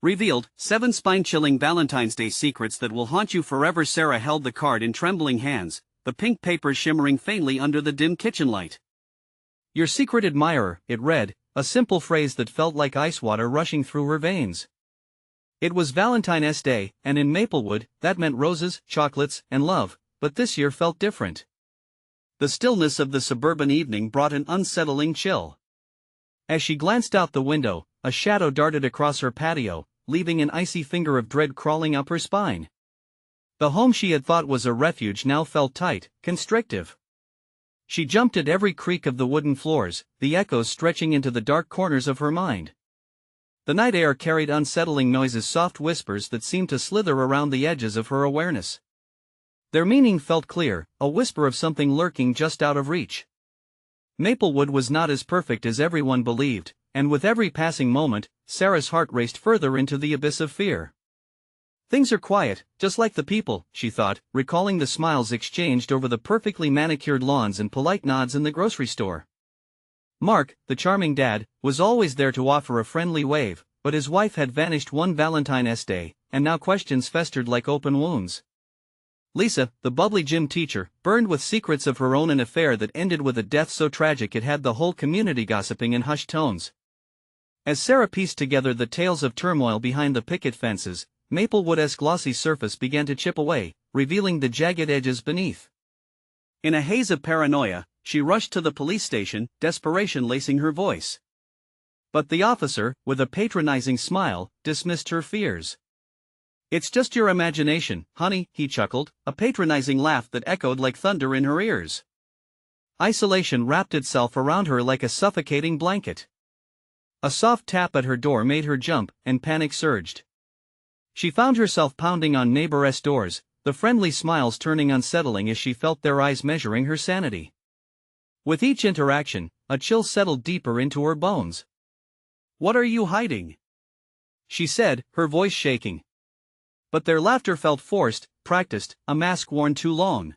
Revealed, 7 spine-chilling Valentine's Day secrets that will haunt you forever. Sarah held the card in trembling hands, the pink paper shimmering faintly under the dim kitchen light. Your secret admirer, it read, a simple phrase that felt like ice water rushing through her veins. It was Valentine's Day, and in Maplewood, that meant roses, chocolates, and love, but this year felt different. The stillness of the suburban evening brought an unsettling chill. As she glanced out the window, a shadow darted across her patio, leaving an icy finger of dread crawling up her spine. The home she had thought was a refuge now felt tight, constrictive. She jumped at every creak of the wooden floors, the echoes stretching into the dark corners of her mind. The night air carried unsettling noises, soft whispers that seemed to slither around the edges of her awareness. Their meaning felt clear, a whisper of something lurking just out of reach. Maplewood was not as perfect as everyone believed, and with every passing moment, Sarah's heart raced further into the abyss of fear. Things are quiet, just like the people, she thought, recalling the smiles exchanged over the perfectly manicured lawns and polite nods in the grocery store. Mark, the charming dad, was always there to offer a friendly wave, but his wife had vanished one Valentine's Day, and now questions festered like open wounds. Lisa, the bubbly gym teacher, burned with secrets of her own, an affair that ended with a death so tragic it had the whole community gossiping in hushed tones. As Sarah pieced together the tales of turmoil behind the picket fences, Maplewood's glossy surface began to chip away, revealing the jagged edges beneath. In a haze of paranoia, she rushed to the police station, desperation lacing her voice. But the officer, with a patronizing smile, dismissed her fears. "It's just your imagination, honey," he chuckled, a patronizing laugh that echoed like thunder in her ears. Isolation wrapped itself around her like a suffocating blanket. A soft tap at her door made her jump, and panic surged. She found herself pounding on neighbors' doors, the friendly smiles turning unsettling as she felt their eyes measuring her sanity. With each interaction, a chill settled deeper into her bones. "What are you hiding?" she said, her voice shaking. But their laughter felt forced, practiced, a mask worn too long.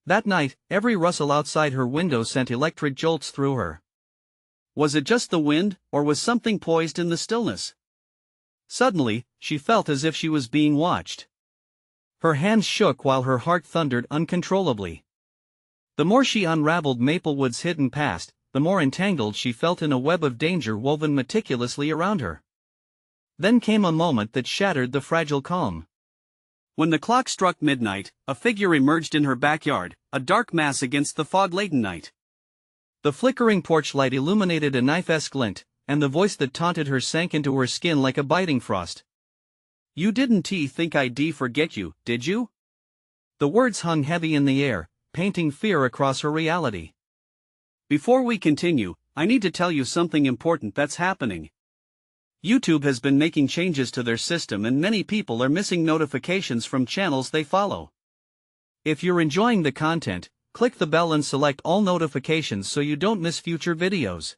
That night, every rustle outside her window sent electric jolts through her. Was it just the wind, or was something poised in the stillness? Suddenly, she felt as if she was being watched. Her hands shook while her heart thundered uncontrollably. The more she unraveled Maplewood's hidden past, the more entangled she felt in a web of danger woven meticulously around her. Then came a moment that shattered the fragile calm. When the clock struck midnight, a figure emerged in her backyard, a dark mass against the fog-laden night. The flickering porch light illuminated a knife-esque glint, and the voice that taunted her sank into her skin like a biting frost. "You didn't think I'd forget you, did you?" The words hung heavy in the air, painting fear across her reality. "Before we continue, I need to tell you something important that's happening. YouTube has been making changes to their system and many people are missing notifications from channels they follow. If you're enjoying the content, click the bell and select all notifications so you don't miss future videos.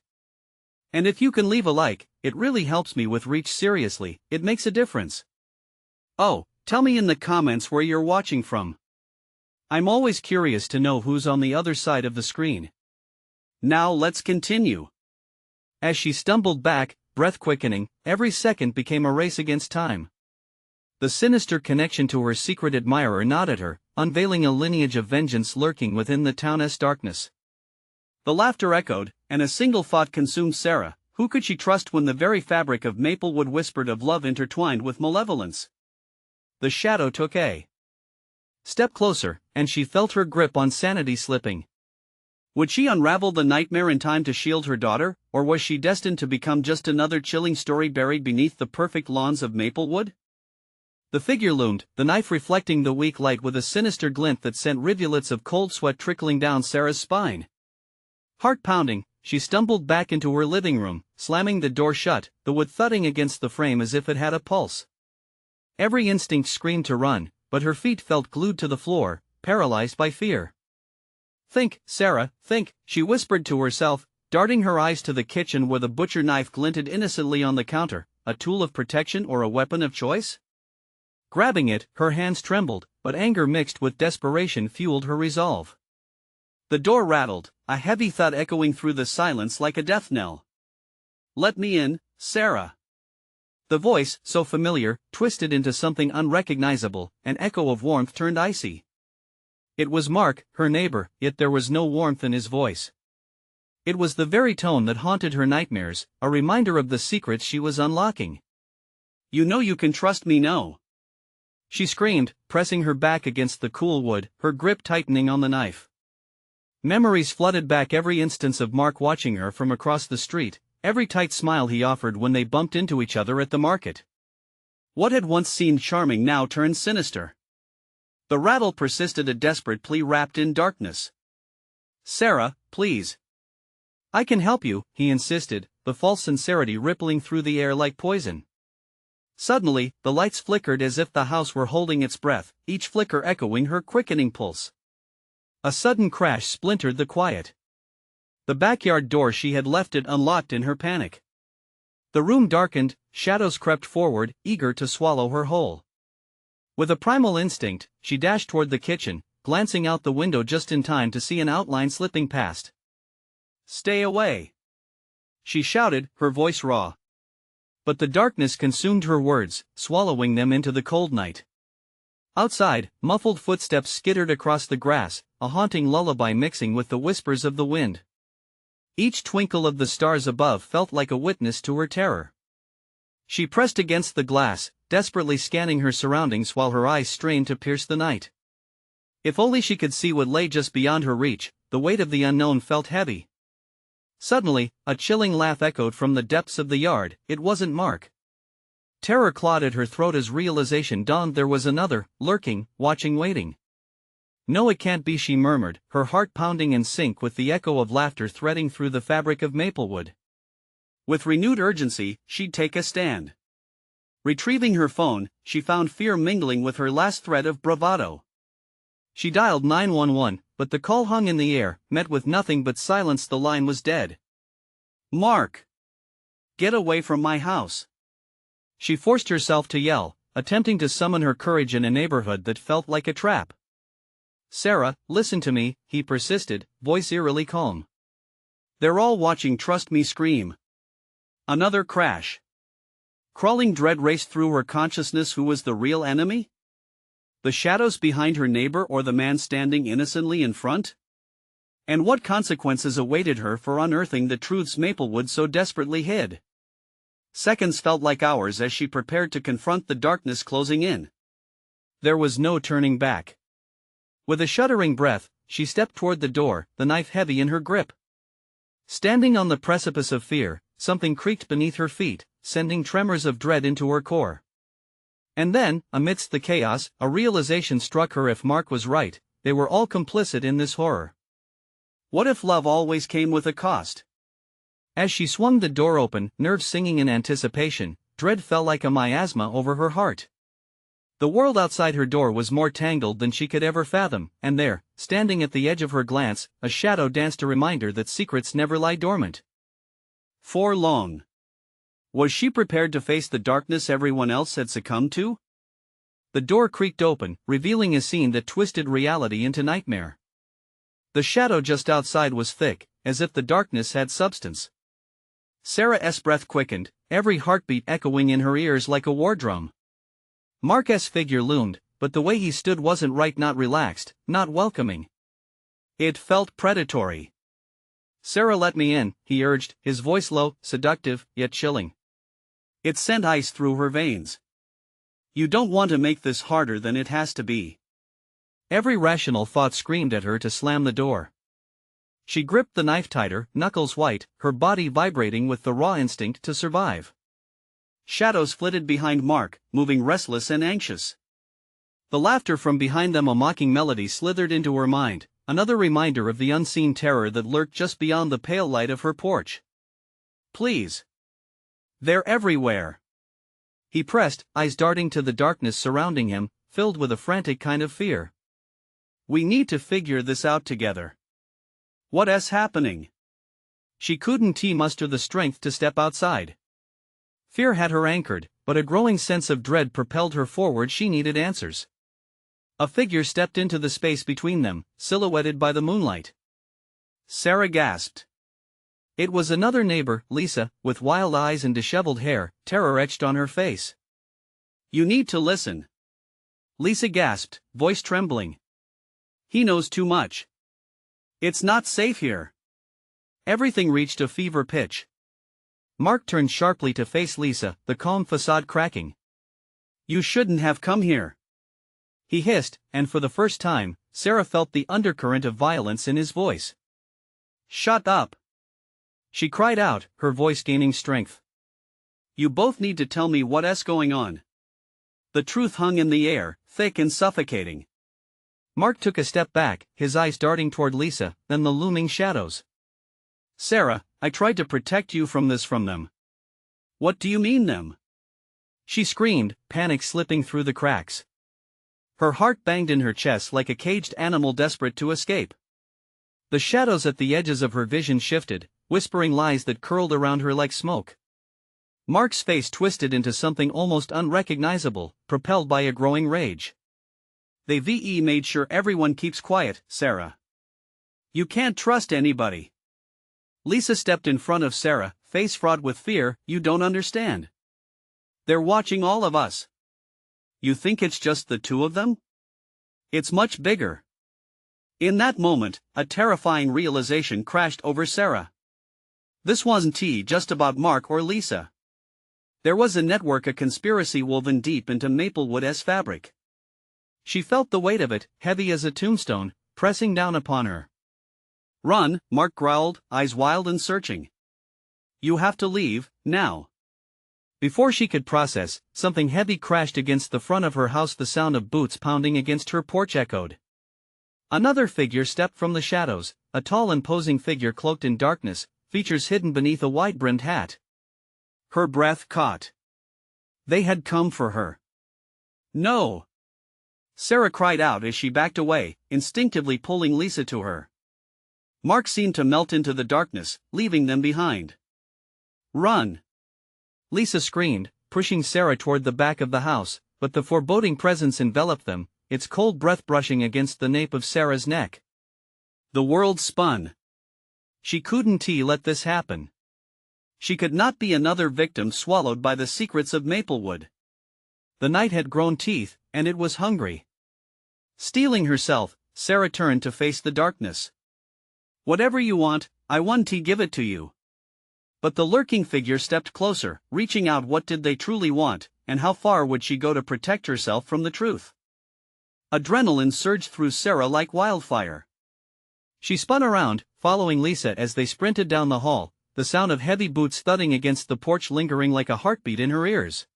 And if you can leave a like, it really helps me with reach. Seriously, it makes a difference. Oh, tell me in the comments where you're watching from. I'm always curious to know who's on the other side of the screen. Now let's continue." As she stumbled back, breath quickening, every second became a race against time. The sinister connection to her secret admirer gnawed at her, unveiling a lineage of vengeance lurking within the town's darkness. The laughter echoed, and a single thought consumed Sarah: who could she trust when the very fabric of Maplewood whispered of love intertwined with malevolence? The shadow took a step closer, and she felt her grip on sanity slipping. Would she unravel the nightmare in time to shield her daughter, or was she destined to become just another chilling story buried beneath the perfect lawns of Maplewood? The figure loomed, the knife reflecting the weak light with a sinister glint that sent rivulets of cold sweat trickling down Sarah's spine. Heart pounding, she stumbled back into her living room, slamming the door shut, the wood thudding against the frame as if it had a pulse. Every instinct screamed to run, but her feet felt glued to the floor, paralyzed by fear. "Think, Sarah, think," she whispered to herself, darting her eyes to the kitchen where the butcher knife glinted innocently on the counter, a tool of protection or a weapon of choice? Grabbing it, her hands trembled, but anger mixed with desperation fueled her resolve. The door rattled, a heavy thud echoing through the silence like a death knell. "Let me in, Sarah." The voice, so familiar, twisted into something unrecognizable, an echo of warmth turned icy. It was Mark, her neighbor, yet there was no warmth in his voice. It was the very tone that haunted her nightmares, a reminder of the secrets she was unlocking. "You know you can trust me, no?" she screamed, pressing her back against the cool wood, her grip tightening on the knife. Memories flooded back, every instance of Mark watching her from across the street, every tight smile he offered when they bumped into each other at the market. What had once seemed charming now turned sinister. The rattle persisted, a desperate plea wrapped in darkness. "Sarah, please. I can help you," he insisted, the false sincerity rippling through the air like poison. Suddenly, the lights flickered as if the house were holding its breath, each flicker echoing her quickening pulse. A sudden crash splintered the quiet. The backyard door, she had left it unlocked in her panic. The room darkened, shadows crept forward, eager to swallow her whole. With a primal instinct, she dashed toward the kitchen, glancing out the window just in time to see an outline slipping past. "Stay away!" she shouted, her voice raw. But the darkness consumed her words, swallowing them into the cold night. Outside, muffled footsteps skittered across the grass, a haunting lullaby mixing with the whispers of the wind. Each twinkle of the stars above felt like a witness to her terror. She pressed against the glass, desperately scanning her surroundings while her eyes strained to pierce the night. If only she could see what lay just beyond her reach, the weight of the unknown felt heavy. Suddenly, a chilling laugh echoed from the depths of the yard. It wasn't Mark. Terror clawed at her throat as realization dawned. There was another, lurking, watching, waiting. "No, it can't be," she murmured, her heart pounding in sync with the echo of laughter threading through the fabric of Maplewood. With renewed urgency, she'd take a stand. Retrieving her phone, she found fear mingling with her last thread of bravado. She dialed 911, but the call hung in the air, met with nothing but silence. The line was dead. "Mark! Get away from my house!" She forced herself to yell, attempting to summon her courage in a neighborhood that felt like a trap. "Sarah, listen to me," he persisted, voice eerily calm. "They're all watching, trust me." Scream. Another crash. Crawling dread raced through her consciousness. Who was the real enemy? The shadows behind her neighbor, or the man standing innocently in front? And what consequences awaited her for unearthing the truths Maplewood so desperately hid? Seconds felt like hours as she prepared to confront the darkness closing in. There was no turning back. With a shuddering breath, she stepped toward the door, the knife heavy in her grip. Standing on the precipice of fear, something creaked beneath her feet, sending tremors of dread into her core. And then, amidst the chaos, a realization struck her. If Mark was right, they were all complicit in this horror. What if love always came with a cost? As she swung the door open, nerves singing in anticipation, dread fell like a miasma over her heart. The world outside her door was more tangled than she could ever fathom, and there, standing at the edge of her glance, a shadow danced, a reminder that secrets never lie dormant. For long. Was she prepared to face the darkness everyone else had succumbed to? The door creaked open, revealing a scene that twisted reality into nightmare. The shadow just outside was thick, as if the darkness had substance. Sarah's breath quickened, every heartbeat echoing in her ears like a war drum. Mark's figure loomed, but the way he stood wasn't right, not relaxed, not welcoming. It felt predatory. "Sarah, let me in," he urged, his voice low, seductive, yet chilling. It sent ice through her veins. "You don't want to make this harder than it has to be." Every rational thought screamed at her to slam the door. She gripped the knife tighter, knuckles white, her body vibrating with the raw instinct to survive. Shadows flitted behind Mark, moving restless and anxious. The laughter from behind them, a mocking melody, slithered into her mind, another reminder of the unseen terror that lurked just beyond the pale light of her porch. "Please. They're everywhere." He pressed, eyes darting to the darkness surrounding him, filled with a frantic kind of fear. "We need to figure this out together." "What's happening?" She couldn't muster the strength to step outside. Fear had her anchored, but a growing sense of dread propelled her forward. She needed answers. A figure stepped into the space between them, silhouetted by the moonlight. Sarah gasped. It was another neighbor, Lisa, with wild eyes and disheveled hair, terror etched on her face. You need to listen. Lisa gasped, voice trembling. He knows too much. It's not safe here. Everything reached a fever pitch. Mark turned sharply to face Lisa, the calm facade cracking. You shouldn't have come here. He hissed, and for the first time, Sarah felt the undercurrent of violence in his voice. Shut up. She cried out, her voice gaining strength. You both need to tell me what's going on. The truth hung in the air, thick and suffocating. Mark took a step back, his eyes darting toward Lisa, then the looming shadows. Sarah, I tried to protect you from them. What do you mean them? She screamed, panic slipping through the cracks. Her heart banged in her chest like a caged animal desperate to escape. The shadows at the edges of her vision shifted, whispering lies that curled around her like smoke. Mark's face twisted into something almost unrecognizable, propelled by a growing rage. They made sure everyone keeps quiet, Sarah. You can't trust anybody. Lisa stepped in front of Sarah, face fraught with fear. You don't understand. They're watching all of us. You think it's just the two of them? It's much bigger. In that moment, a terrifying realization crashed over Sarah. This wasn't just about Mark or Lisa. There was a network, a conspiracy woven deep into Maplewood's fabric. She felt the weight of it, heavy as a tombstone, pressing down upon her. Run, Mark growled, eyes wild and searching. You have to leave, now. Before she could process, something heavy crashed against the front of her house. The sound of boots pounding against her porch echoed. Another figure stepped from the shadows, a tall imposing figure cloaked in darkness, features hidden beneath a wide-brimmed hat. Her breath caught. They had come for her. No! Sarah cried out as she backed away, instinctively pulling Lisa to her. Mark seemed to melt into the darkness, leaving them behind. Run! Lisa screamed, pushing Sarah toward the back of the house, but the foreboding presence enveloped them, its cold breath brushing against the nape of Sarah's neck. The world spun. She couldn't let this happen. She could not be another victim swallowed by the secrets of Maplewood. The night had grown teeth, and it was hungry. Steeling herself, Sarah turned to face the darkness. Whatever you want, I want to give it to you. But the lurking figure stepped closer, reaching out. What did they truly want, and how far would she go to protect herself from the truth? Adrenaline surged through Sarah like wildfire. She spun around, following Lisa as they sprinted down the hall, the sound of heavy boots thudding against the porch lingering like a heartbeat in her ears.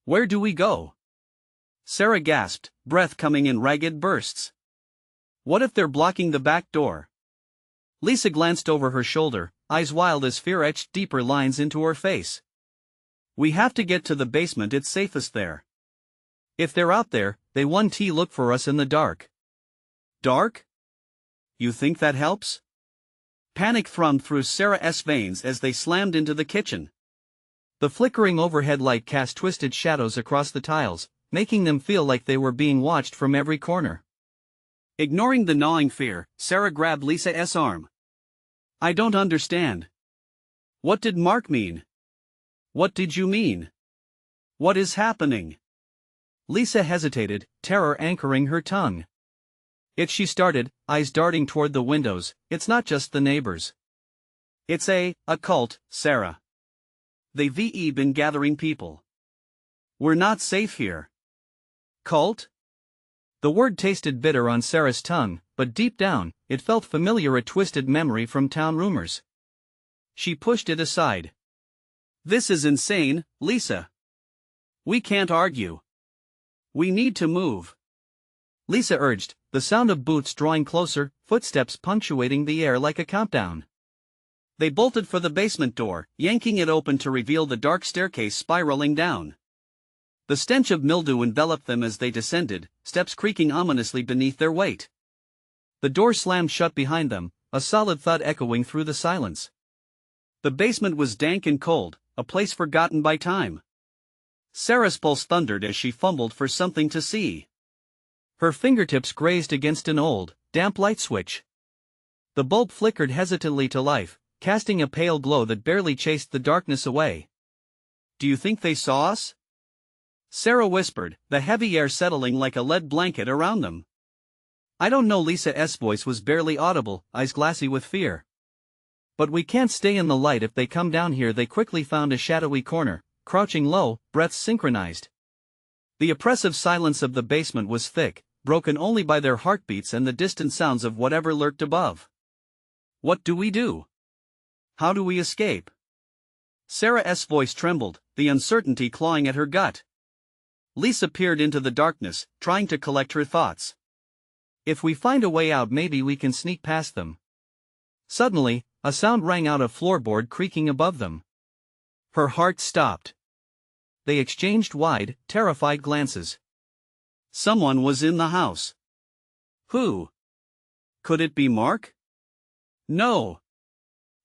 Where do we go? Sarah gasped, breath coming in ragged bursts. What if they're blocking the back door? Lisa glanced over her shoulder, eyes wild as fear etched deeper lines into her face. We have to get to the basement, it's safest there. If they're out there, they won't look for us in the dark. Dark? You think that helps? Panic thrummed through Sarah's veins as they slammed into the kitchen. The flickering overhead light cast twisted shadows across the tiles, making them feel like they were being watched from every corner. Ignoring the gnawing fear, Sarah grabbed Lisa's arm. I don't understand. What did Mark mean? What did you mean? What is happening? Lisa hesitated, terror anchoring her tongue. She started, eyes darting toward the windows. It's not just the neighbors. It's a cult, Sarah. They've been gathering people. We're not safe here. Cult? The word tasted bitter on Sarah's tongue, but deep down, it felt familiar, a twisted memory from town rumors. She pushed it aside. This is insane, Lisa. We can't argue. We need to move. Lisa urged, the sound of boots drawing closer, footsteps punctuating the air like a countdown. They bolted for the basement door, yanking it open to reveal the dark staircase spiraling down. The stench of mildew enveloped them as they descended, steps creaking ominously beneath their weight. The door slammed shut behind them, a solid thud echoing through the silence. The basement was dank and cold, a place forgotten by time. Sarah's pulse thundered as she fumbled for something to see. Her fingertips grazed against an old, damp light switch. The bulb flickered hesitantly to life, casting a pale glow that barely chased the darkness away. "Do you think they saw us?" Sarah whispered, the heavy air settling like a lead blanket around them. "I don't know." Lisa's voice was barely audible, eyes glassy with fear. "But we can't stay in the light if they come down here." They quickly found a shadowy corner, crouching low, breaths synchronized. The oppressive silence of the basement was thick, broken only by their heartbeats and the distant sounds of whatever lurked above. "What do we do? How do we escape?" Sarah's voice trembled, the uncertainty clawing at her gut. Lisa peered into the darkness, trying to collect her thoughts. "If we find a way out, maybe we can sneak past them." Suddenly, a sound rang out, of floorboard creaking above them. Her heart stopped. They exchanged wide, terrified glances. Someone was in the house. Who? Could it be Mark? No.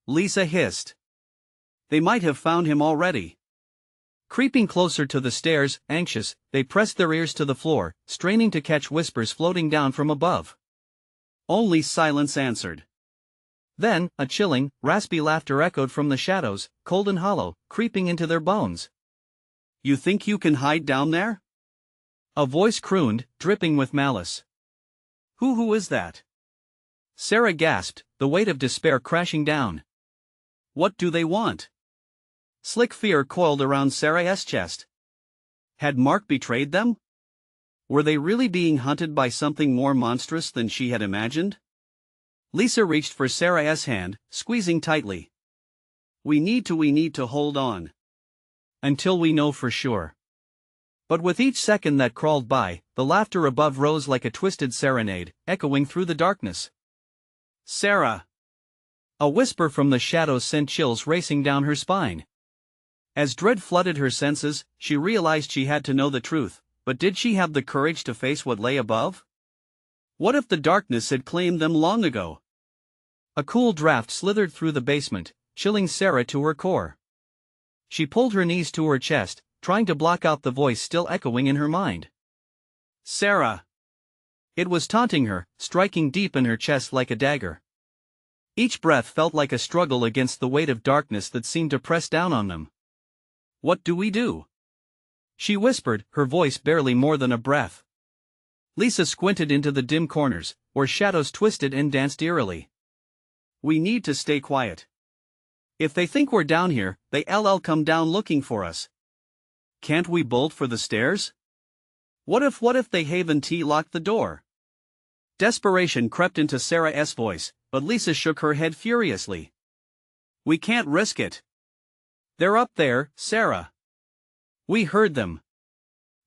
Lisa hissed. They might have found him already. Creeping closer to the stairs, anxious, they pressed their ears to the floor, straining to catch whispers floating down from above. Only silence answered. Then, a chilling, raspy laughter echoed from the shadows, cold and hollow, creeping into their bones. "You think you can hide down there?" A voice crooned, dripping with malice. Who is that?" Sarah gasped, the weight of despair crashing down. "What do they want?" Slick fear coiled around Sarah's chest. Had Mark betrayed them? Were they really being hunted by something more monstrous than she had imagined? Lisa reached for Sarah's hand, squeezing tightly. We need to hold on. Until we know for sure." But with each second that crawled by, the laughter above rose like a twisted serenade, echoing through the darkness. "Sarah!" A whisper from the shadows sent chills racing down her spine. As dread flooded her senses, she realized she had to know the truth, but did she have the courage to face what lay above? What if the darkness had claimed them long ago? A cool draft slithered through the basement, chilling Sarah to her core. She pulled her knees to her chest, trying to block out the voice still echoing in her mind. "Sarah!" It was taunting her, striking deep in her chest like a dagger. Each breath felt like a struggle against the weight of darkness that seemed to press down on them. "What do we do?" she whispered, her voice barely more than a breath. Lisa squinted into the dim corners, where shadows twisted and danced eerily. "We need to stay quiet. If they think we're down here, they'll come down looking for us. Can't we bolt for the stairs? What if they haven't locked the door?" Desperation crept into Sarah's voice, but Lisa shook her head furiously. "We can't risk it. They're up there, Sarah. We heard them."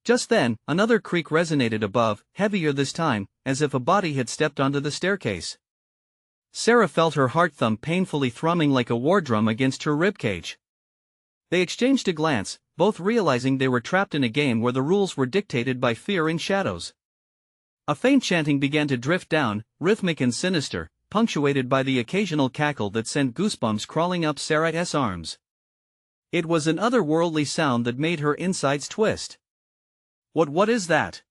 Just then, another creak resonated above, heavier this time, as if a body had stepped onto the staircase. Sarah felt her heart thump painfully, thrumming like a war drum against her ribcage. They exchanged a glance, both realizing they were trapped in a game where the rules were dictated by fear and shadows. A faint chanting began to drift down, rhythmic and sinister, punctuated by the occasional cackle that sent goosebumps crawling up Sarah's arms. It was an otherworldly sound that made her insides twist. What is that?"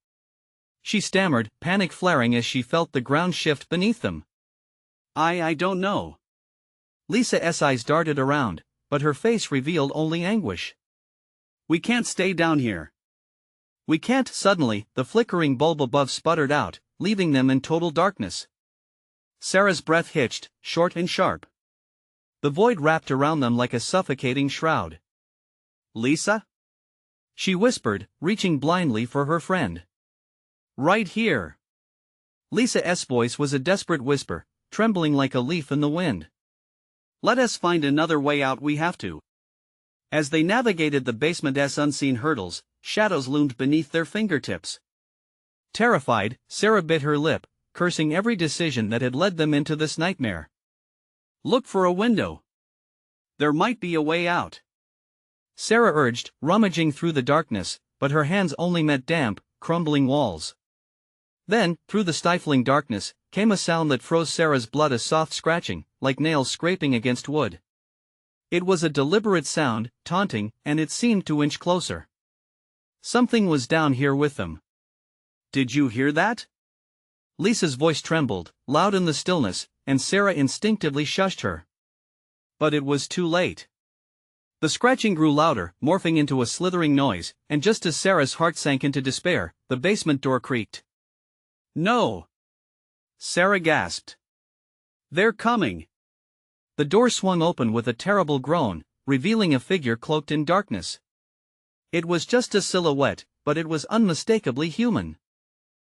she stammered, panic flaring as she felt the ground shift beneath them. I don't know." Lisa's eyes darted around, but her face revealed only anguish. "We can't stay down here. We can't." Suddenly, the flickering bulb above sputtered out, leaving them in total darkness. Sarah's breath hitched, short and sharp. The void wrapped around them like a suffocating shroud. "Lisa?" she whispered, reaching blindly for her friend. "Right here." Lisa's voice was a desperate whisper, trembling like a leaf in the wind. "Let us find another way out. We have to." As they navigated the basement's unseen hurdles, shadows loomed beneath their fingertips. Terrified, Sarah bit her lip, cursing every decision that had led them into this nightmare. "Look for a window. There might be a way out," Sarah urged, rummaging through the darkness, but her hands only met damp, crumbling walls. Then, through the stifling darkness, came a sound that froze Sarah's blood, a soft scratching, like nails scraping against wood. It was a deliberate sound, taunting, and it seemed to inch closer. Something was down here with them. "Did you hear that?" Lisa's voice trembled, loud in the stillness, and Sarah instinctively shushed her. But it was too late. The scratching grew louder, morphing into a slithering noise, and just as Sarah's heart sank into despair, the basement door creaked. "No!" Sarah gasped. "They're coming!" The door swung open with a terrible groan, revealing a figure cloaked in darkness. It was just a silhouette, but it was unmistakably human.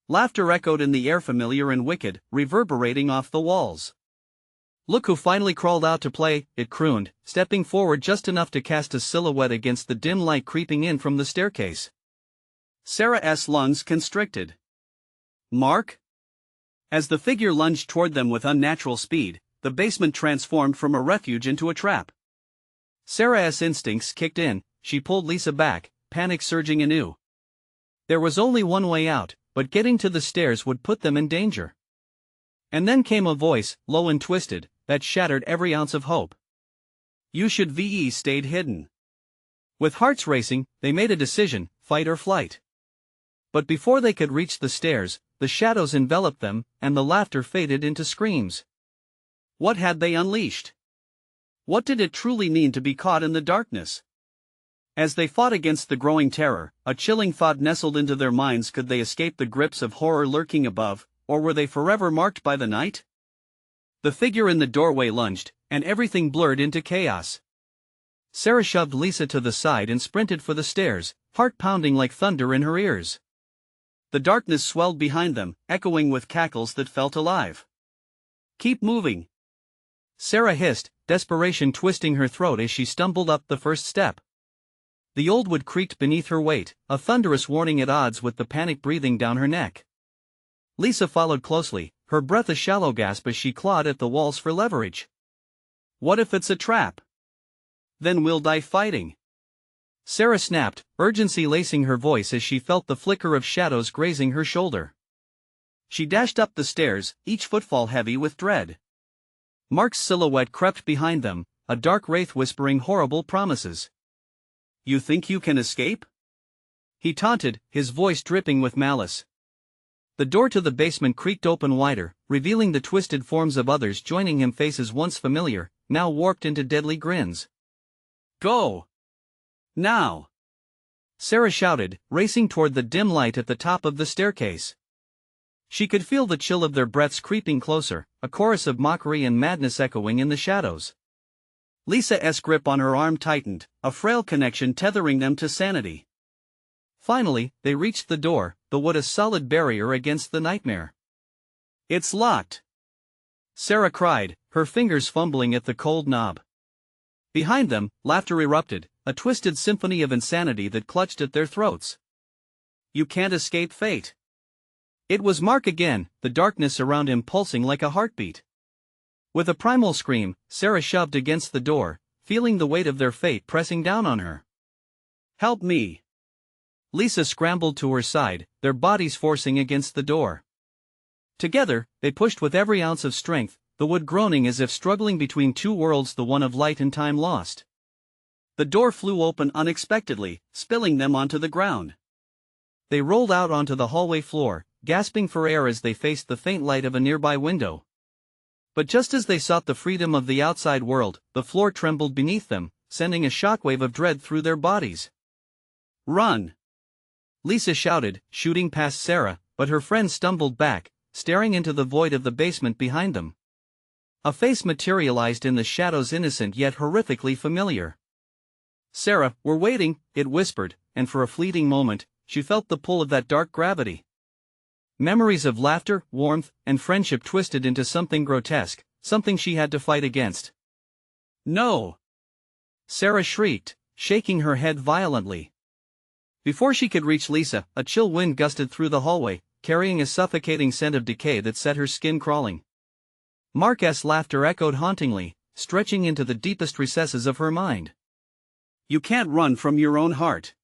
Laughter echoed in the air, familiar and wicked, reverberating off the walls. "Look who finally crawled out to play," it crooned, stepping forward just enough to cast a silhouette against the dim light creeping in from the staircase. Sarah's lungs constricted. "Mark?" As the figure lunged toward them with unnatural speed, the basement transformed from a refuge into a trap. Sarah's instincts kicked in, she pulled Lisa back, panic surging anew. There was only one way out, but getting to the stairs would put them in danger. And then came a voice, low and twisted, that shattered every ounce of hope. "You should have stayed hidden." With hearts racing, they made a decision, fight or flight. But before they could reach the stairs, the shadows enveloped them, and the laughter faded into screams. What had they unleashed? What did it truly mean to be caught in the darkness? As they fought against the growing terror, a chilling thought nestled into their minds: could they escape the grips of horror lurking above, or were they forever marked by the night? The figure in the doorway lunged, and everything blurred into chaos. Sarah shoved Lisa to the side and sprinted for the stairs, heart pounding like thunder in her ears. The darkness swelled behind them, echoing with cackles that felt alive. "Keep moving!" Sarah hissed, desperation twisting her throat as she stumbled up the first step. The old wood creaked beneath her weight, a thunderous warning at odds with the panic breathing down her neck. Lisa followed closely, her breath a shallow gasp as she clawed at the walls for leverage. "What if it's a trap? Then we'll die fighting." Sarah snapped, urgency lacing her voice as she felt the flicker of shadows grazing her shoulder. She dashed up the stairs, each footfall heavy with dread. Mark's silhouette crept behind them, a dark wraith whispering horrible promises. "You think you can escape?" he taunted, his voice dripping with malice. The door to the basement creaked open wider, revealing the twisted forms of others joining him, faces once familiar, now warped into deadly grins. "Go! Now!" Sarah shouted, racing toward the dim light at the top of the staircase. She could feel the chill of their breaths creeping closer, a chorus of mockery and madness echoing in the shadows. Lisa's grip on her arm tightened, a frail connection tethering them to sanity. Finally, they reached the door, the wood a solid barrier against the nightmare. "It's locked!" Sarah cried, her fingers fumbling at the cold knob. Behind them, laughter erupted, a twisted symphony of insanity that clutched at their throats. "You can't escape fate." It was Mark again, the darkness around him pulsing like a heartbeat. With a primal scream, Sarah shoved against the door, feeling the weight of their fate pressing down on her. "Help me!" Lisa scrambled to her side, their bodies forcing against the door. Together, they pushed with every ounce of strength, the wood groaning as if struggling between two worlds, the one of light and time lost. The door flew open unexpectedly, spilling them onto the ground. They rolled out onto the hallway floor, gasping for air as they faced the faint light of a nearby window. But just as they sought the freedom of the outside world, the floor trembled beneath them, sending a shockwave of dread through their bodies. "Run!" Lisa shouted, shooting past Sarah, but her friend stumbled back, staring into the void of the basement behind them. A face materialized in the shadows, innocent yet horrifically familiar. "Sarah, we're waiting," it whispered, and for a fleeting moment, she felt the pull of that dark gravity. Memories of laughter, warmth, and friendship twisted into something grotesque, something she had to fight against. "No!" Sarah shrieked, shaking her head violently. Before she could reach Lisa, a chill wind gusted through the hallway, carrying a suffocating scent of decay that set her skin crawling. Mark's laughter echoed hauntingly, stretching into the deepest recesses of her mind. "You can't run from your own heart."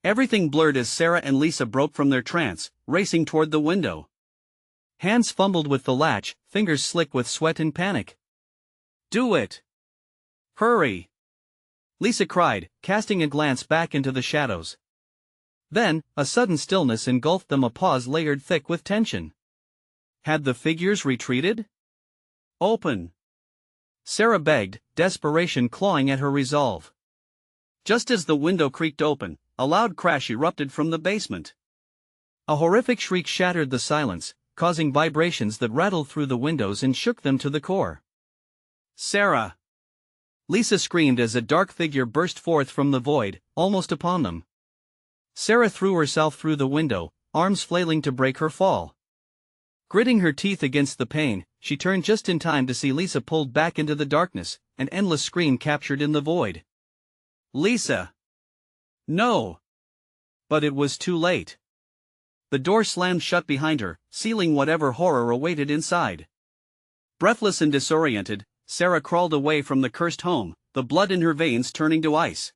Everything blurred as Sarah and Lisa broke from their trance, racing toward the window. Hands fumbled with the latch, fingers slick with sweat and panic. "Do it! Hurry!" Lisa cried, casting a glance back into the shadows. Then, a sudden stillness engulfed them, a pause layered thick with tension. Had the figures retreated? "Open!" Sarah begged, desperation clawing at her resolve. Just as the window creaked open, a loud crash erupted from the basement. A horrific shriek shattered the silence, causing vibrations that rattled through the windows and shook them to the core. "Sarah!" Lisa screamed as a dark figure burst forth from the void, almost upon them. Sarah threw herself through the window, arms flailing to break her fall. Gritting her teeth against the pane, she turned just in time to see Lisa pulled back into the darkness, an endless scream captured in the void. "Lisa! No!" But it was too late. The door slammed shut behind her, sealing whatever horror awaited inside. Breathless and disoriented, Sarah crawled away from the cursed home, the blood in her veins turning to ice.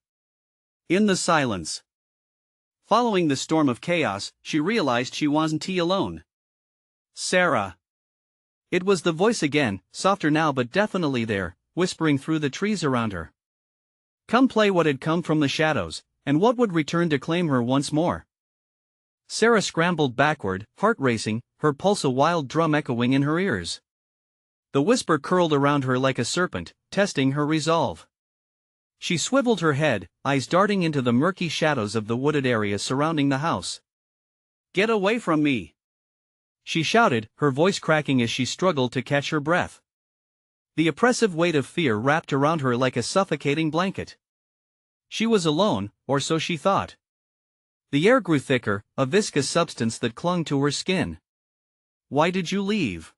In the silence, following the storm of chaos, she realized she wasn't alone. "Sarah!" It was the voice again, softer now but definitely there, whispering through the trees around her. Come play what had come from the shadows, and what would return to claim her once more. Sarah scrambled backward, heart racing, her pulse a wild drum echoing in her ears. The whisper curled around her like a serpent, testing her resolve. She swiveled her head, eyes darting into the murky shadows of the wooded area surrounding the house. "Get away from me!" she shouted, her voice cracking as she struggled to catch her breath. The oppressive weight of fear wrapped around her like a suffocating blanket. She was alone, or so she thought. The air grew thicker, a viscous substance that clung to her skin. "Why did you leave?"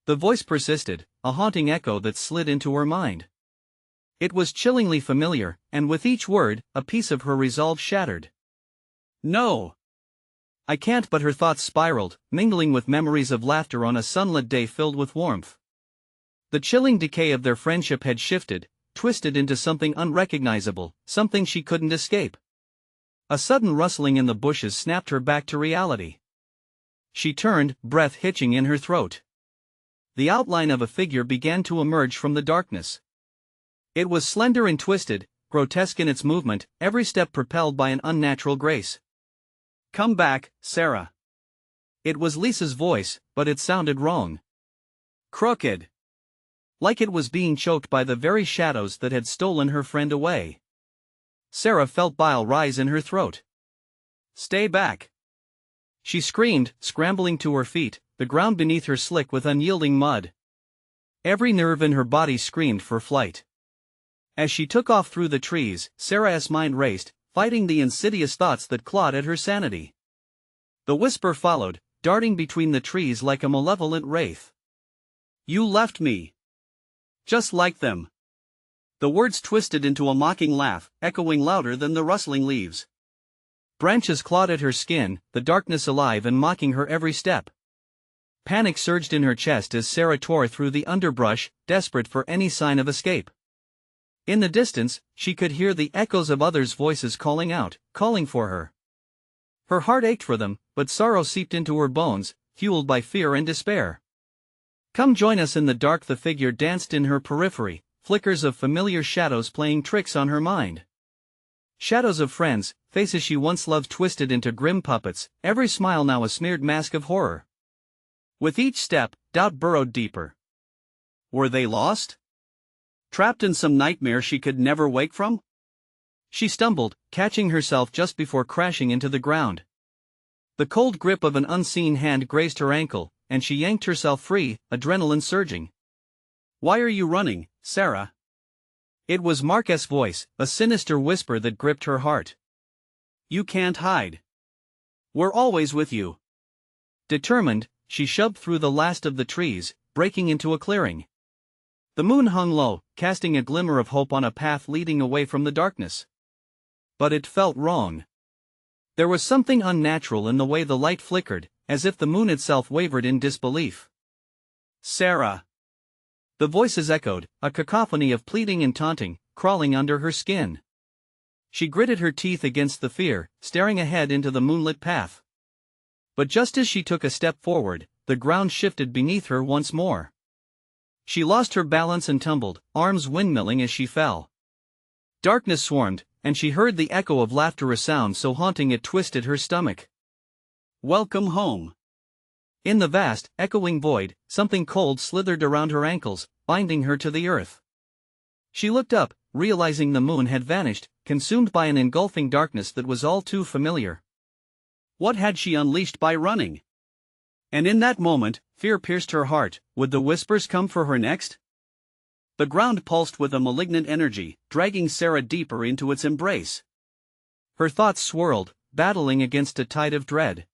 The voice persisted, a haunting echo that slid into her mind. It was chillingly familiar, and with each word, a piece of her resolve shattered. "No! I can't," but her thoughts spiraled, mingling with memories of laughter on a sunlit day filled with warmth. The chilling decay of their friendship had shifted, twisted into something unrecognizable, something she couldn't escape. A sudden rustling in the bushes snapped her back to reality. She turned, breath hitching in her throat. The outline of a figure began to emerge from the darkness. It was slender and twisted, grotesque in its movement, every step propelled by an unnatural grace. "Come back, Sarah." It was Lisa's voice, but it sounded wrong. Crooked. Like it was being choked by the very shadows that had stolen her friend away. Sarah felt bile rise in her throat. "Stay back!" she screamed, scrambling to her feet, the ground beneath her slick with unyielding mud. Every nerve in her body screamed for flight. As she took off through the trees, Sarah's mind raced, fighting the insidious thoughts that clawed at her sanity. The whisper followed, darting between the trees like a malevolent wraith. "You left me. Just like them." The words twisted into a mocking laugh, echoing louder than the rustling leaves. Branches clawed at her skin, the darkness alive and mocking her every step. Panic surged in her chest as Sarah tore through the underbrush, desperate for any sign of escape. In the distance, she could hear the echoes of others' voices calling out, calling for her. Her heart ached for them, but sorrow seeped into her bones, fueled by fear and despair. "Come join us in the dark," the figure danced in her periphery, flickers of familiar shadows playing tricks on her mind. Shadows of friends, faces she once loved twisted into grim puppets, every smile now a smeared mask of horror. With each step, doubt burrowed deeper. Were they lost? Trapped in some nightmare she could never wake from? She stumbled, catching herself just before crashing into the ground. The cold grip of an unseen hand grazed her ankle, and she yanked herself free, adrenaline surging. "Why are you running, Sarah?" It was Mark's voice, a sinister whisper that gripped her heart. "You can't hide. We're always with you." Determined, she shoved through the last of the trees, breaking into a clearing. The moon hung low, casting a glimmer of hope on a path leading away from the darkness. But it felt wrong. There was something unnatural in the way the light flickered, as if the moon itself wavered in disbelief. "Sarah!" The voices echoed, a cacophony of pleading and taunting, crawling under her skin. She gritted her teeth against the fear, staring ahead into the moonlit path. But just as she took a step forward, the ground shifted beneath her once more. She lost her balance and tumbled, arms windmilling as she fell. Darkness swarmed, and she heard the echo of laughter, a sound so haunting it twisted her stomach. "Welcome home." In the vast, echoing void, something cold slithered around her ankles, binding her to the earth. She looked up, realizing the moon had vanished, consumed by an engulfing darkness that was all too familiar. What had she unleashed by running? And in that moment, fear pierced her heart. Would the whispers come for her next? The ground pulsed with a malignant energy, dragging Sarah deeper into its embrace. Her thoughts swirled, battling against a tide of dread.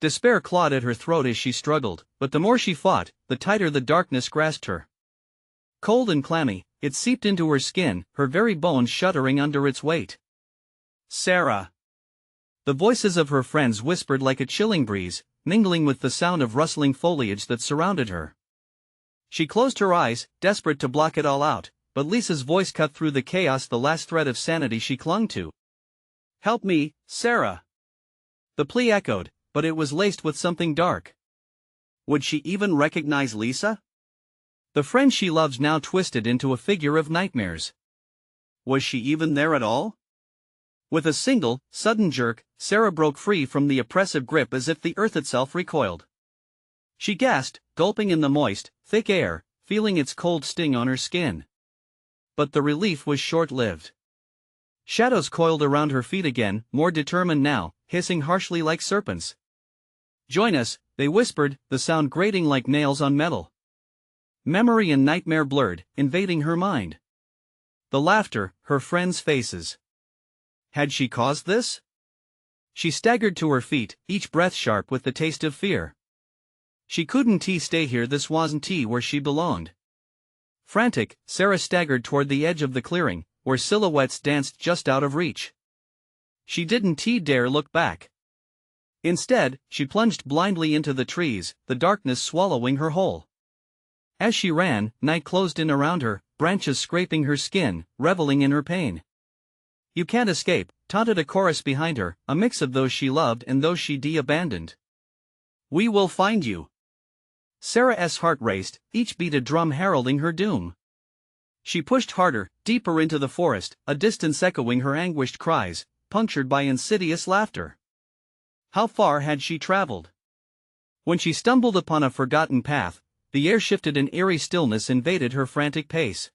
Despair clawed at her throat as she struggled, but the more she fought, the tighter the darkness grasped her. Cold and clammy, it seeped into her skin, her very bones shuddering under its weight. Sarah! The voices of her friends whispered like a chilling breeze, mingling with the sound of rustling foliage that surrounded her. She closed her eyes, desperate to block it all out, but Lisa's voice cut through the chaos, the last thread of sanity she clung to. "Help me, Sarah!" The plea echoed, but it was laced with something dark. Would she even recognize Lisa? The friend she loved now twisted into a figure of nightmares. Was she even there at all? With a single, sudden jerk, Sarah broke free from the oppressive grip as if the earth itself recoiled. She gasped, gulping in the moist, thick air, feeling its cold sting on her skin. But the relief was short-lived. Shadows coiled around her feet again, more determined now, hissing harshly like serpents. "Join us," they whispered, the sound grating like nails on metal. Memory and nightmare blurred, invading her mind. The laughter, her friends' faces. Had she caused this? She staggered to her feet, each breath sharp with the taste of fear. She couldn't stay here, this wasn't where she belonged. Frantic, Sarah staggered toward the edge of the clearing, where silhouettes danced just out of reach. She didn't dare look back. Instead, she plunged blindly into the trees, the darkness swallowing her whole. As she ran, night closed in around her, branches scraping her skin, reveling in her pain. "You can't escape," taunted a chorus behind her, a mix of those she loved and those she abandoned. "We will find you." Sarah's heart raced, each beat a drum heralding her doom. She pushed harder, deeper into the forest, a distance echoing her anguished cries, punctured by insidious laughter. How far had she traveled? When she stumbled upon a forgotten path, the air shifted, an eerie stillness invaded her frantic pace.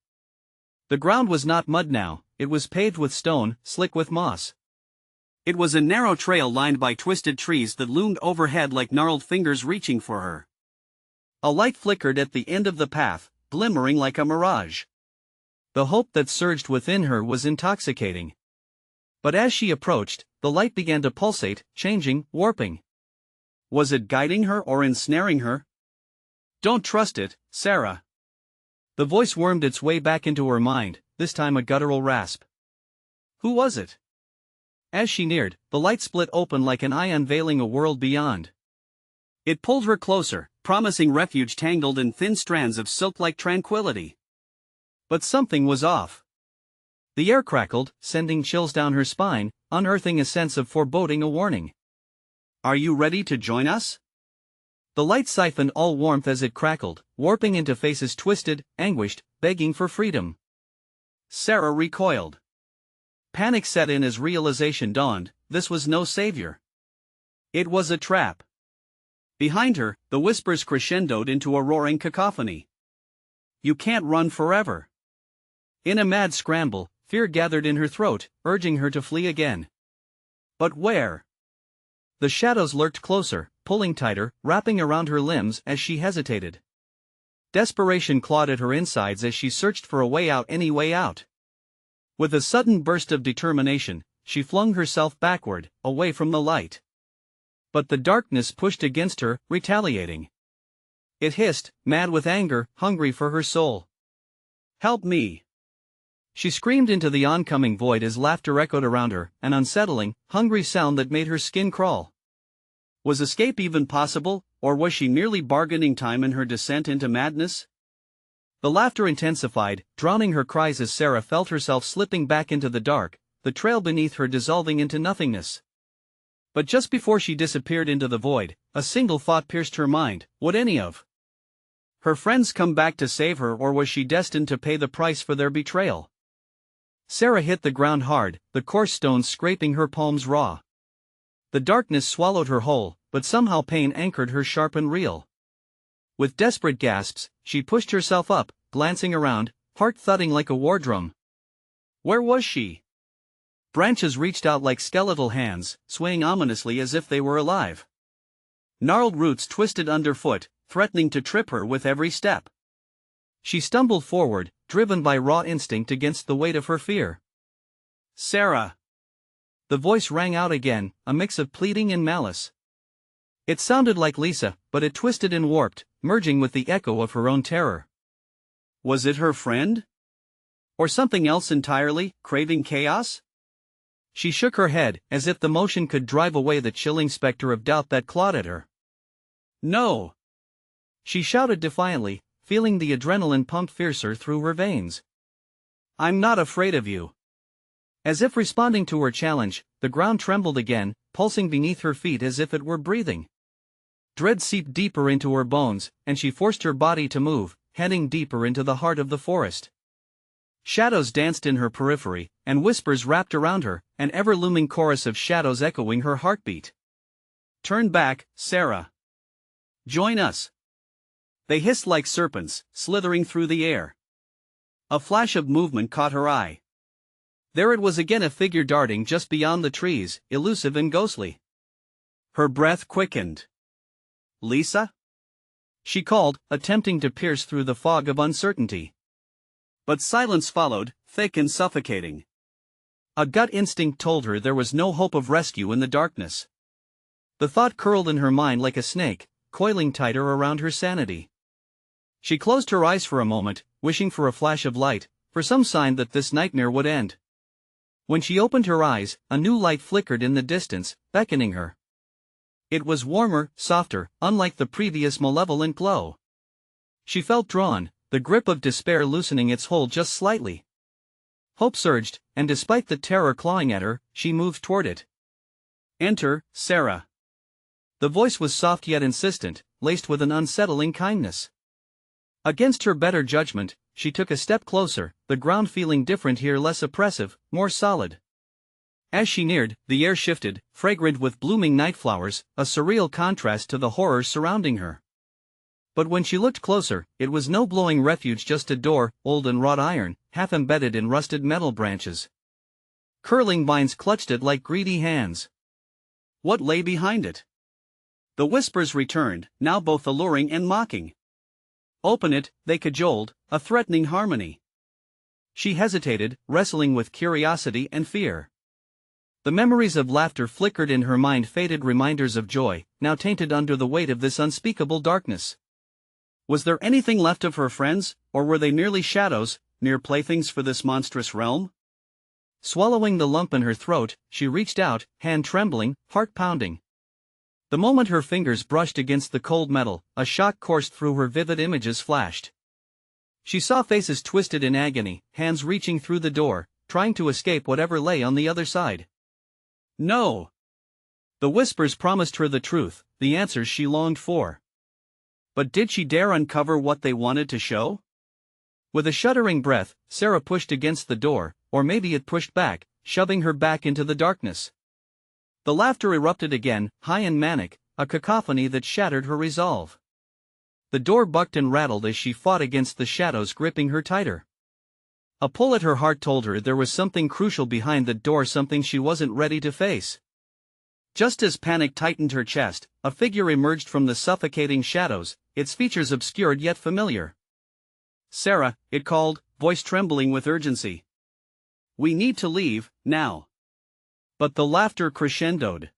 The ground was not mud now, it was paved with stone, slick with moss. It was a narrow trail lined by twisted trees that loomed overhead like gnarled fingers reaching for her. A light flickered at the end of the path, glimmering like a mirage. The hope that surged within her was intoxicating. But as she approached, the light began to pulsate, changing, warping. Was it guiding her or ensnaring her? "Don't trust it, Sarah." The voice wormed its way back into her mind, this time a guttural rasp. Who was it? As she neared, the light split open like an eye unveiling a world beyond. It pulled her closer, promising refuge tangled in thin strands of silk-like tranquility. But something was off. The air crackled, sending chills down her spine, unearthing a sense of foreboding, a warning. "Are you ready to join us?" The light siphoned all warmth as it crackled, warping into faces twisted, anguished, begging for freedom. Sarah recoiled. Panic set in as realization dawned, this was no savior. It was a trap. Behind her, the whispers crescendoed into a roaring cacophony. "You can't run forever." In a mad scramble, fear gathered in her throat, urging her to flee again. But where? The shadows lurked closer, pulling tighter, wrapping around her limbs as she hesitated. Desperation clawed at her insides as she searched for a way out, any way out. With a sudden burst of determination, she flung herself backward, away from the light. But the darkness pushed against her, retaliating. It hissed, mad with anger, hungry for her soul. "Help me!" She screamed into the oncoming void as laughter echoed around her, an unsettling, hungry sound that made her skin crawl. Was escape even possible, or was she merely bargaining time in her descent into madness? The laughter intensified, drowning her cries as Sarah felt herself slipping back into the dark, the trail beneath her dissolving into nothingness. But just before she disappeared into the void, a single thought pierced her mind: would any of her friends come back to save her, or was she destined to pay the price for their betrayal? Sarah hit the ground hard, the coarse stones scraping her palms raw. The darkness swallowed her whole, but somehow pain anchored her sharp and real. With desperate gasps, she pushed herself up, glancing around, heart thudding like a war drum. Where was she? Branches reached out like skeletal hands, swaying ominously as if they were alive. Gnarled roots twisted underfoot, threatening to trip her with every step. She stumbled forward, driven by raw instinct against the weight of her fear. "Sarah!" The voice rang out again, a mix of pleading and malice. It sounded like Lisa, but it twisted and warped, merging with the echo of her own terror. Was it her friend? Or something else entirely, craving chaos? She shook her head, as if the motion could drive away the chilling specter of doubt that clawed at her. "No!" She shouted defiantly, feeling the adrenaline pump fiercer through her veins. "I'm not afraid of you." As if responding to her challenge, the ground trembled again, pulsing beneath her feet as if it were breathing. Dread seeped deeper into her bones, and she forced her body to move, heading deeper into the heart of the forest. Shadows danced in her periphery, and whispers wrapped around her, an ever-looming chorus of shadows echoing her heartbeat. "Turn back, Sarah. Join us." They hissed like serpents, slithering through the air. A flash of movement caught her eye. There it was again, a figure darting just beyond the trees, elusive and ghostly. Her breath quickened. "Lisa?" she called, attempting to pierce through the fog of uncertainty. But silence followed, thick and suffocating. A gut instinct told her there was no hope of rescue in the darkness. The thought curled in her mind like a snake, coiling tighter around her sanity. She closed her eyes for a moment, wishing for a flash of light, for some sign that this nightmare would end. When she opened her eyes, a new light flickered in the distance, beckoning her. It was warmer, softer, unlike the previous malevolent glow. She felt drawn, the grip of despair loosening its hold just slightly. Hope surged, and despite the terror clawing at her, she moved toward it. "Enter, Sarah." The voice was soft yet insistent, laced with an unsettling kindness. Against her better judgment, she took a step closer, the ground feeling different here, less oppressive, more solid. As she neared, the air shifted, fragrant with blooming night flowers, a surreal contrast to the horrors surrounding her. But when she looked closer, it was no glowing refuge, just a door, old and wrought iron, half embedded in rusted metal branches. Curling vines clutched it like greedy hands. What lay behind it? The whispers returned, now both alluring and mocking. "Open it," they cajoled, a threatening harmony. She hesitated, wrestling with curiosity and fear. The memories of laughter flickered in her mind, faded reminders of joy, now tainted under the weight of this unspeakable darkness. Was there anything left of her friends, or were they merely shadows, mere playthings for this monstrous realm? Swallowing the lump in her throat, she reached out, hand trembling, heart pounding. The moment her fingers brushed against the cold metal, a shock coursed through her, vivid images flashed. She saw faces twisted in agony, hands reaching through the door, trying to escape whatever lay on the other side. No! The whispers promised her the truth, the answers she longed for. But did she dare uncover what they wanted to show? With a shuddering breath, Sarah pushed against the door, or maybe it pushed back, shoving her back into the darkness. The laughter erupted again, high and manic, a cacophony that shattered her resolve. The door bucked and rattled as she fought against the shadows gripping her tighter. A pull at her heart told her there was something crucial behind the door, something she wasn't ready to face. Just as panic tightened her chest, a figure emerged from the suffocating shadows, its features obscured yet familiar. "Sarah," it called, voice trembling with urgency. "We need to leave, now." But the laughter crescendoed,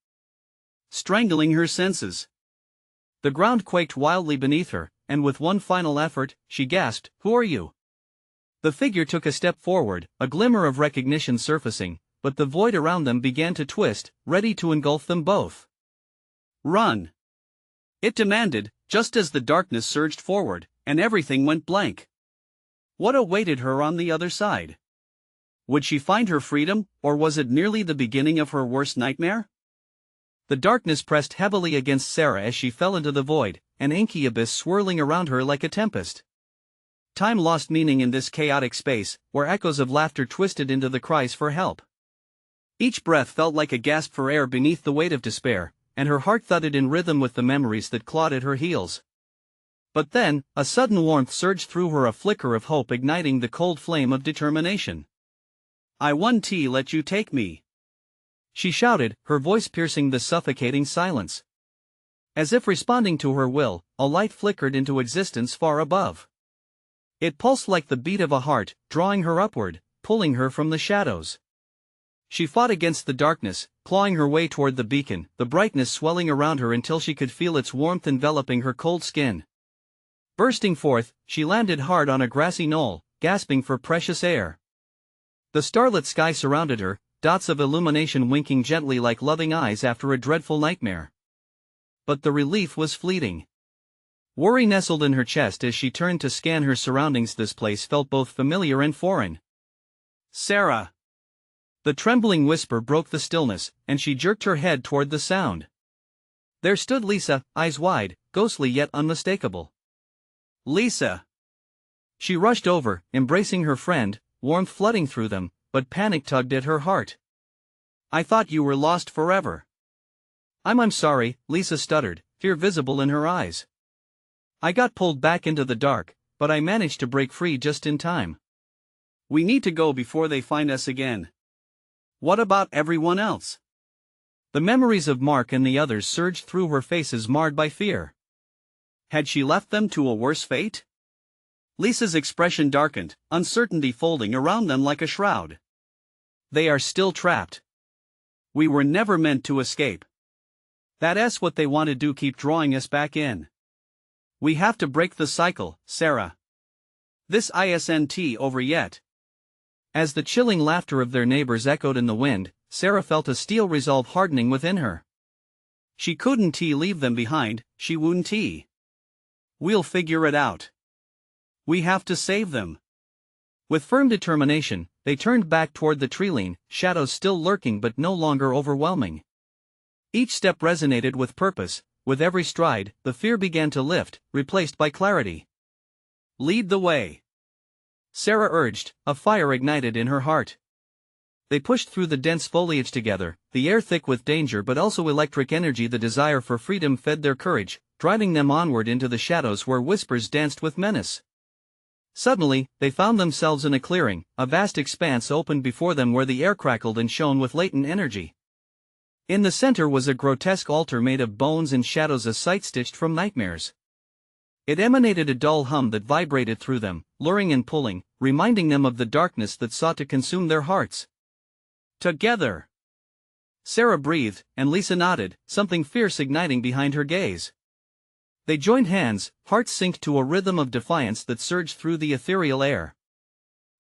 strangling her senses. The ground quaked wildly beneath her, and with one final effort, she gasped, "Who are you?" The figure took a step forward, a glimmer of recognition surfacing, but the void around them began to twist, ready to engulf them both. "Run!" it demanded, just as the darkness surged forward, and everything went blank. What awaited her on the other side? Would she find her freedom, or was it merely the beginning of her worst nightmare? The darkness pressed heavily against Sarah as she fell into the void, an inky abyss swirling around her like a tempest. Time lost meaning in this chaotic space, where echoes of laughter twisted into the cries for help. Each breath felt like a gasp for air beneath the weight of despair, and her heart thudded in rhythm with the memories that clawed at her heels. But then, a sudden warmth surged through her, a flicker of hope igniting the cold flame of determination. "I won't let you take me," she shouted, her voice piercing the suffocating silence. As if responding to her will, a light flickered into existence far above. It pulsed like the beat of a heart, drawing her upward, pulling her from the shadows. She fought against the darkness, clawing her way toward the beacon, the brightness swelling around her until she could feel its warmth enveloping her cold skin. Bursting forth, she landed hard on a grassy knoll, gasping for precious air. The starlit sky surrounded her, dots of illumination winking gently like loving eyes after a dreadful nightmare. But the relief was fleeting. Worry nestled in her chest as she turned to scan her surroundings. This place felt both familiar and foreign. "Sarah!" The trembling whisper broke the stillness, and she jerked her head toward the sound. There stood Lisa, eyes wide, ghostly yet unmistakable. "Lisa!" She rushed over, embracing her friend, warmth flooding through them, but panic tugged at her heart. "I thought you were lost forever." I'm sorry," Lisa stuttered, fear visible in her eyes. "I got pulled back into the dark, but I managed to break free just in time. We need to go before they find us again." "What about everyone else?" The memories of Mark and the others surged through her, faces marred by fear. Had she left them to a worse fate? Lisa's expression darkened, uncertainty folding around them like a shroud. "They are still trapped. We were never meant to escape. That's what they want to do, keep drawing us back in. We have to break the cycle, Sarah. This isn't over yet." As the chilling laughter of their neighbors echoed in the wind, Sarah felt a steel resolve hardening within her. She couldn't leave them behind, she wouldn't. "We'll figure it out. We have to save them." With firm determination, they turned back toward the treeline, shadows still lurking but no longer overwhelming. Each step resonated with purpose, with every stride, the fear began to lift, replaced by clarity. "Lead the way," Sarah urged, a fire ignited in her heart. They pushed through the dense foliage together, the air thick with danger but also electric energy. The desire for freedom fed their courage, driving them onward into the shadows where whispers danced with menace. Suddenly, they found themselves in a clearing, a vast expanse opened before them where the air crackled and shone with latent energy. In the center was a grotesque altar made of bones and shadows, a sight stitched from nightmares. It emanated a dull hum that vibrated through them, luring and pulling, reminding them of the darkness that sought to consume their hearts. "Together!" Sarah breathed, and Lisa nodded, something fierce igniting behind her gaze. They joined hands, hearts synced to a rhythm of defiance that surged through the ethereal air.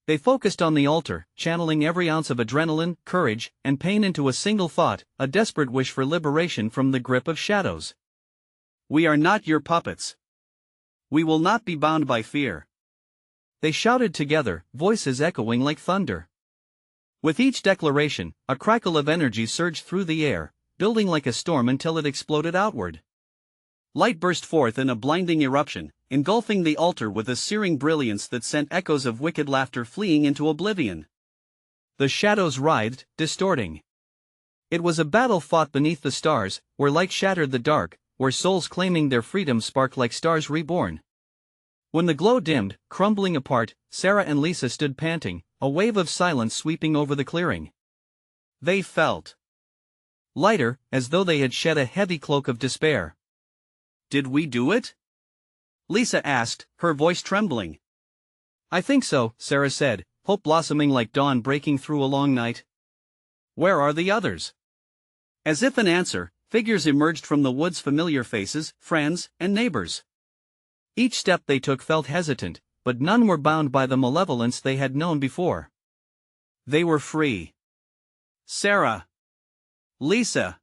They focused on the altar, channeling every ounce of adrenaline, courage, and pain into a single thought, a desperate wish for liberation from the grip of shadows. "We are not your puppets. We will not be bound by fear." They shouted together, voices echoing like thunder. With each declaration, a crackle of energy surged through the air, building like a storm until it exploded outward. Light burst forth in a blinding eruption, engulfing the altar with a searing brilliance that sent echoes of wicked laughter fleeing into oblivion. The shadows writhed, distorting. It was a battle fought beneath the stars, where light shattered the dark, where souls claiming their freedom sparked like stars reborn. When the glow dimmed, crumbling apart, Sarah and Lisa stood panting, a wave of silence sweeping over the clearing. They felt lighter, as though they had shed a heavy cloak of despair. "Did we do it?" Lisa asked, her voice trembling. "I think so," Sarah said, hope blossoming like dawn breaking through a long night. "Where are the others?" As if in answer, figures emerged from the woods, familiar faces, friends, and neighbors. Each step they took felt hesitant, but none were bound by the malevolence they had known before. They were free. "Sarah! Lisa!"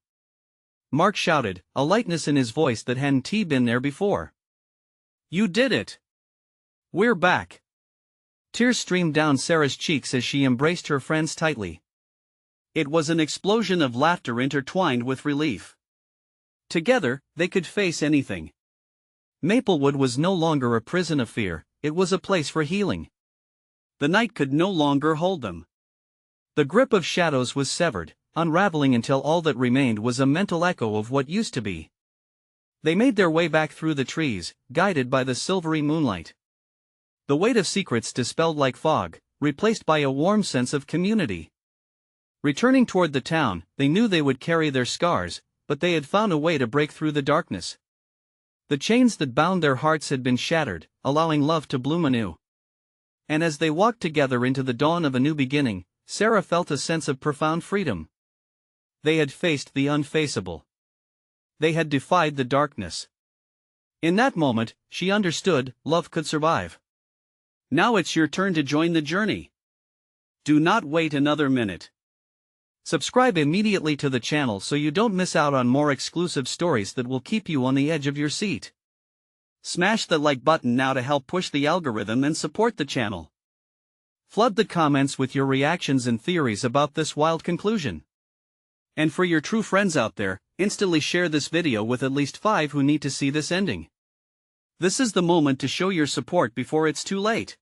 Mark shouted, a lightness in his voice that hadn't been there before. "You did it! We're back!" Tears streamed down Sarah's cheeks as she embraced her friends tightly. It was an explosion of laughter intertwined with relief. Together, they could face anything. Maplewood was no longer a prison of fear, it was a place for healing. The night could no longer hold them. The grip of shadows was severed, unraveling until all that remained was a mental echo of what used to be. They made their way back through the trees, guided by the silvery moonlight. The weight of secrets dispelled like fog, replaced by a warm sense of community. Returning toward the town, they knew they would carry their scars, but they had found a way to break through the darkness. The chains that bound their hearts had been shattered, allowing love to bloom anew. And as they walked together into the dawn of a new beginning, Sarah felt a sense of profound freedom. They had faced the unfaceable. They had defied the darkness. In that moment, she understood, love could survive. Now it's your turn to join the journey. Do not wait another minute. Subscribe immediately to the channel so you don't miss out on more exclusive stories that will keep you on the edge of your seat. Smash the like button now to help push the algorithm and support the channel. Flood the comments with your reactions and theories about this wild conclusion. And for your true friends out there, instantly share this video with at least 5 who need to see this ending. This is the moment to show your support before it's too late.